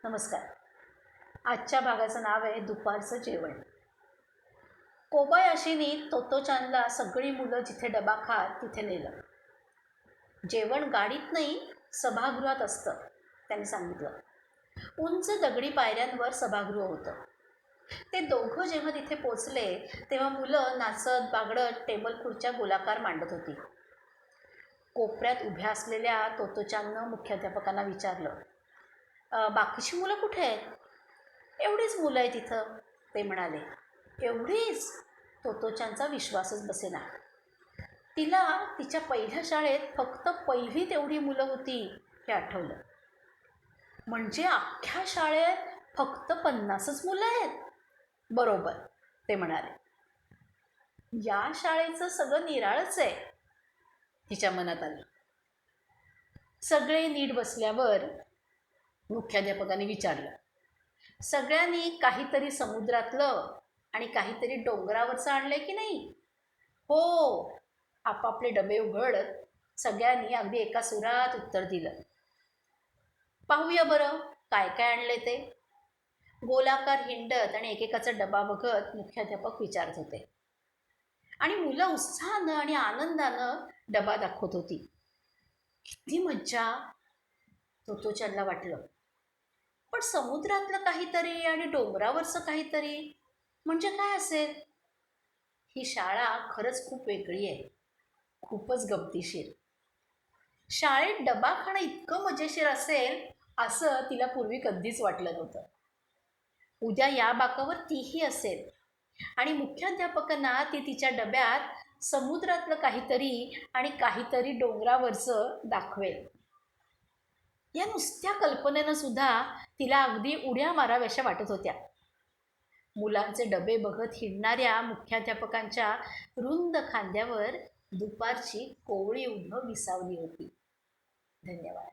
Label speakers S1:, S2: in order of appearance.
S1: नमस्कार. आजच्या भागाचं नाव आहे दुपारचं जेवण. कोबायाशीनी तोत्तो-चानला सगळी मुलं जिथे डबा खात तिथे नेलं. जेवण गाडीत नाही, सभागृहात असतं, त्यांनी सांगितलं. उंच दगडी पायऱ्यांवर सभागृह होतं. ते दोघं जेव्हा तिथे पोचले तेव्हा मुलं नाचत बागडत टेबल खुर्च्या गोलाकार मांडत होती. कोपऱ्यात उभ्या असलेल्या तोत्तो-चाननं मुख्याध्यापकांना विचारलं, बाकीची मुलं कुठे आहेत? एवढीच मुलं आहेत इथं, ते म्हणाले. एवढीच? तोत्तो-चानचा विश्वासच बसेना. तिला तिच्या पहिल्या शाळेत फक्त पहिलीत एवढी मुलं होती हे आठवलं. म्हणजे अख्ख्या शाळेत फक्त 50च मुलं आहेत? बरोबर, ते म्हणाले. या शाळेचं सगळं निराळच आहे, तिच्या मनात आलं. सगळे नीट बसल्यावर मुख्याध्यापकांनी विचारलं, सगळ्यांनी काहीतरी समुद्रातलं आणि काहीतरी डोंगरावरचं आणलंय की नाही? हो, आपापले डबे उघडत सगळ्यांनी अगदी एका सुरात उत्तर दिलं. पाहूया बरं काय काय आणले ते. गोलाकार हिंडत आणि एकेकाचा डबा बघत मुख्याध्यापक विचारत होते आणि मुलं उत्साहानं आणि आनंदानं डबा दाखवत होती. किती मज्जा, तोत्तो-चानला वाटलं. पण समुद्रातलं काहीतरी आणि डोंगरावरचं काहीतरी म्हणजे काय असेल? ही शाळा खरंच खूप वेगळी आहे, खूपच गमतीशीर. शाळेत डबा खाणं इतकं मजेशीर असेल असं तिला पूर्वी कधीच वाटलं नव्हतं. उद्या या बाकावर तीही असेल आणि मुख्याध्यापकांना ती तिच्या डब्यात समुद्रातलं काहीतरी आणि काहीतरी डोंगरावरचं दाखवेल. या नुसत्या कल्पनेनं सुद्धा तिला अगदी उड्या माराव्याशा वाटत होत्या. मुलांचे डबे बघत हिंडणाऱ्या मुख्याध्यापकांच्या रुंद खांद्यावर दुपारची कोवळी उन्हं विसावली होती. धन्यवाद.